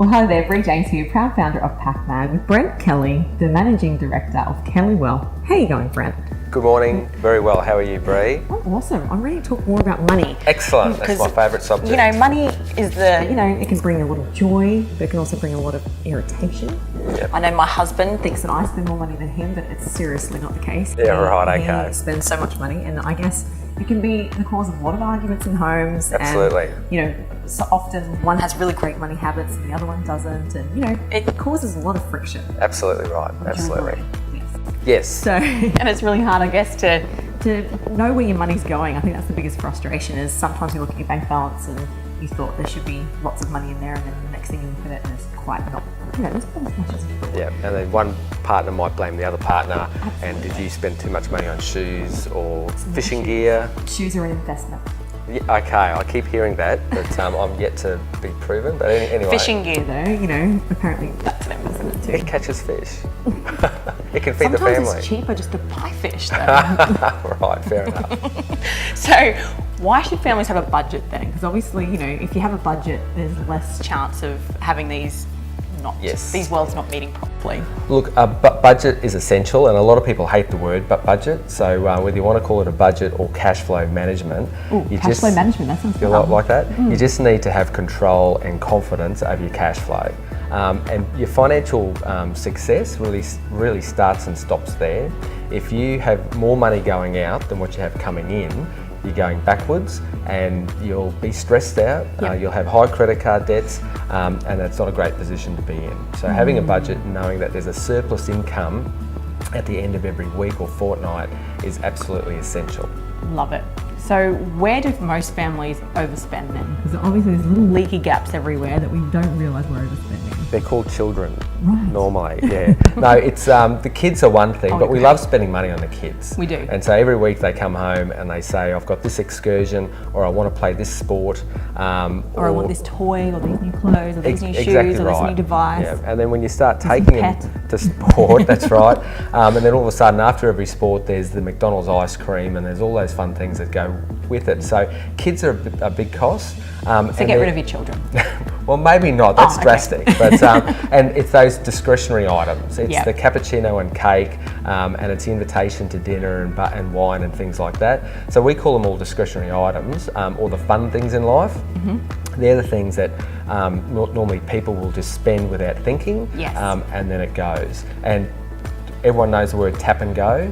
Well, hi there, Bree James here, proud founder of Pakmag with Brent Kelly, the managing director of Kelly Wealth. How are you going, Brent? Good morning. Very well. How are you, Bree? Oh, awesome. I'm ready to talk more about money. Excellent. That's my favourite subject. You know, money is it can bring a lot of joy, but it can also bring a lot of irritation. Yep. I know my husband thinks that I spend more money than him, but it's seriously not the case. Yeah, right, okay. He spends so much money, and I guess it can be the cause of a lot of arguments in homes. Absolutely. And, so often one has really great money habits and the other one doesn't, and, it causes a lot of friction. Absolutely right. Absolutely. Yes. Yes. So, and it's really hard, I guess, to know where your money's going. I think that's the biggest frustration is sometimes you look at your bank balance and you thought there should be lots of money in there, and then the next thing you look at it and it's quite not, there's not as much as you thought. Yeah, and then one partner might blame the other partner. Absolutely. And did you spend too much money on shoes or fishing gear? Shoes are an investment. Yeah, okay, I keep hearing that, but I'm yet to be proven. But anyway. Fishing gear though, apparently that's an investment too. It catches fish. It can feed the family. Sometimes it's cheaper just to buy fish though. Right, fair enough. So why should families have a budget then? Because obviously, if you have a budget, there's less chance of having these worlds not meeting properly. Look, budget is essential, and a lot of people hate the word budget. So whether you want to call it a budget or cash flow management, cash flow management, that sounds good. You like that? You just need to have control and confidence over your cash flow. And your financial success really starts and stops there. If you have more money going out than what you have coming in, you're going backwards and you'll be stressed out. Yep. You'll have high credit card debts, and that's not a great position to be in. So having a budget and knowing that there's a surplus income at the end of every week or fortnight is absolutely essential. Love it. So where do most families overspend then? Because obviously there's little leaky gaps everywhere that we don't realise we're overspending. They're called children, right. Normally, yeah. No, it's the kids are one thing, but we love spending money on the kids. We do. And so every week they come home and they say, I've got this excursion, or I want to play this sport. Or I want this toy, or these new clothes, or these new shoes, or this new device. Yeah. And then when you start taking them to sport, that's right. And then all of a sudden after every sport there's the McDonald's ice cream and there's all those fun things that go with it. So kids are a big cost. So get rid of your children. Well, maybe not. That's drastic. But and it's those discretionary items. It's the cappuccino and cake, and it's invitation to dinner and wine and things like that. So we call them all discretionary items, or the fun things in life. Mm-hmm. They're the things that normally people will just spend without thinking, and then it goes. And everyone knows the word tap and go.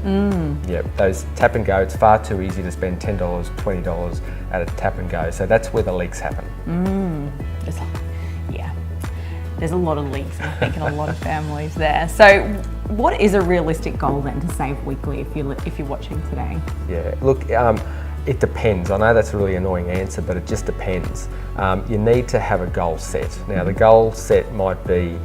Yeah, those tap and go, it's far too easy to spend $10, $20 at a tap and go. So that's where the leaks happen. There's a lot of leaks, I think, in a lot of families there. So what is a realistic goal then to save weekly if you're watching today? Yeah, look, it depends. I know that's a really annoying answer, but it just depends. You need to have a goal set. Now, the goal set might be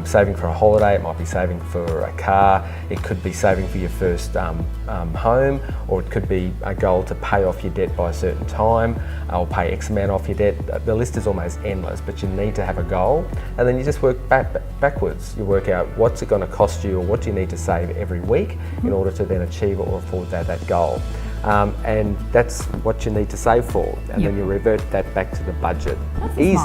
saving for a holiday, it might be saving for a car, it could be saving for your first home, or it could be a goal to pay off your debt by a certain time, or pay X amount off your debt. The list is almost endless, but you need to have a goal, and then you just work backwards. You work out what's it going to cost you, or what you need to save every week in order to then achieve or afford that goal. And that's what you need to save for, and then you revert that back to the budget. That's easy.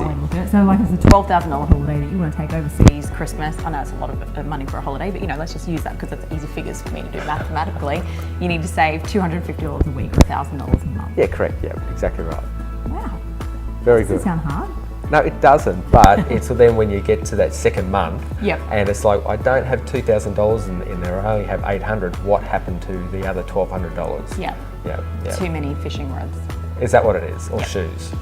So like it's a $12,000 holiday that you want to take overseas, Christmas. I know it's a lot of money for a holiday, but let's just use that because it's easy figures for me to do mathematically. You need to save $250 a week or $1,000 a month. Yeah, correct. Yeah, exactly right. Wow. Very good. Does it sound hard? No, it doesn't, but it's then when you get to that second month, and it's like, I don't have $2,000 in there, I only have $800. What happened to the other $1,200? Yeah. Too many fishing rods. Is that what it is? Or shoes?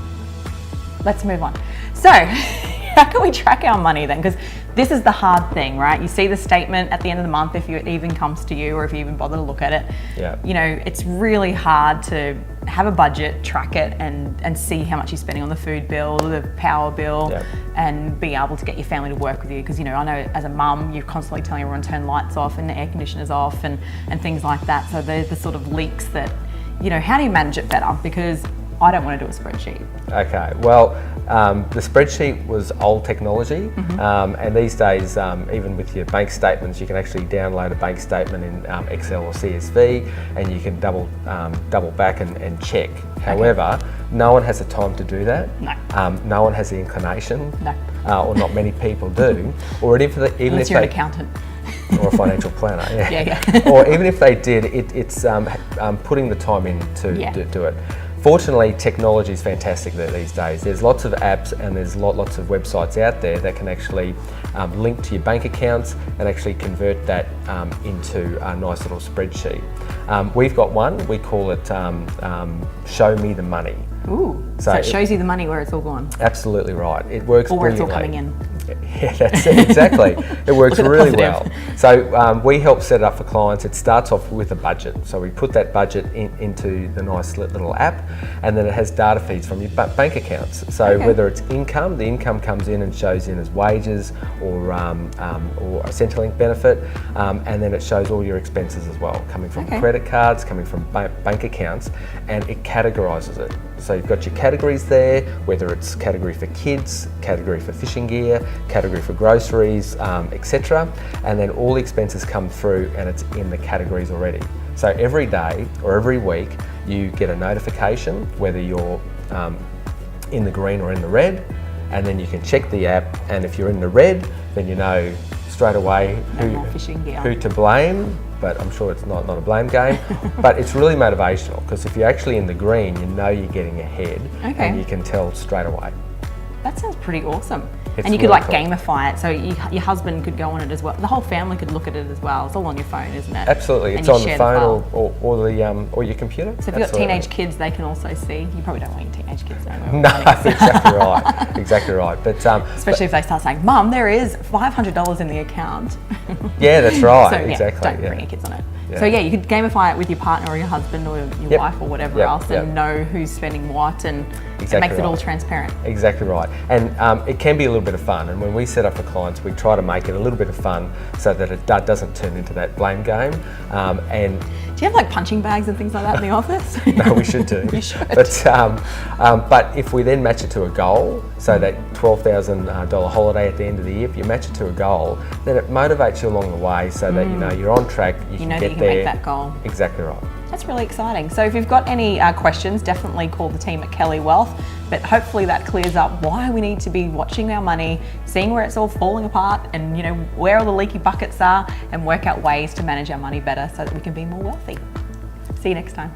Let's move on. So, how can we track our money then? Because this is the hard thing, right? You see the statement at the end of the month if it even comes to you, or if you even bother to look at it. Yeah. It's really hard to have a budget, track it, and see how much you're spending on the food bill, the power bill, and be able to get your family to work with you. Because I know as a mum, you're constantly telling everyone to turn lights off and the air conditioners off and things like that. So there's the sort of leaks that, how do you manage it better? Because I don't want to do a spreadsheet. Okay, well, the spreadsheet was old technology, and these days, even with your bank statements, you can actually download a bank statement in Excel or CSV, and you can double back and check. However, no one has the time to do that. No. No one has the inclination. No. Or not many people do. Or even Unless if you're they, an accountant. or a financial planner, Yeah. Or even if they did, it's putting the time in to do it. Fortunately, technology is fantastic these days. There's lots of apps and there's lots of websites out there that can actually link to your bank accounts and actually convert that into a nice little spreadsheet. We've got one, we call it Show Me the Money. Ooh, so it shows you the money where it's all gone. Absolutely right. It works or where brilliantly. it's all coming in. Yeah, that's it, exactly. It works really well. So we help set it up for clients. It starts off with a budget. So we put that budget into the nice little app, and then it has data feeds from your bank accounts. So whether it's income, the income comes in and shows in as wages or a Centrelink benefit, and then it shows all your expenses as well, coming from credit cards, coming from bank accounts, and it categorises it. So you've got your categories there, whether it's category for kids, category for fishing gear, category for groceries, etc. And then all the expenses come through and it's in the categories already. So every day or every week you get a notification whether you're in the green or in the red, and then you can check the app, and if you're in the red, then you know straight away who to blame. But I'm sure it's not a blame game. But it's really motivational, because if you're actually in the green, you know you're getting ahead, and you can tell straight away. That sounds pretty awesome. It's and you could really like gamify it, so your husband could go on it as well. The whole family could look at it as well. It's all on your phone, isn't it? Absolutely, it's on the phone or your computer. So if you've got teenage kids, they can also see. You probably don't want your teenage kids knowing. No, exactly right, exactly right. But especially if they start saying, "Mum, there is $500 in the account." Yeah, that's right. So exactly. Don't bring your kids on it. Yeah. So you could gamify it with your partner or your husband or your wife or whatever else, and know who's spending what, and it makes it all transparent. Exactly right. And it can be a little bit of fun. And when we set up for clients, we try to make it a little bit of fun so that it doesn't turn into that blame game. And do you have like punching bags and things like that in the office? No, we should do. You should. But if we then match it to a goal, so that $12,000 holiday at the end of the year, if you match it to a goal, then it motivates you along the way, so that you know you're on track. You know that you can make that goal. Exactly right. That's really exciting. So if you've got any questions, definitely call the team at Kelly Wealth. But hopefully that clears up why we need to be watching our money, seeing where it's all falling apart, and where all the leaky buckets are, and work out ways to manage our money better so that we can be more wealthy. See you next time.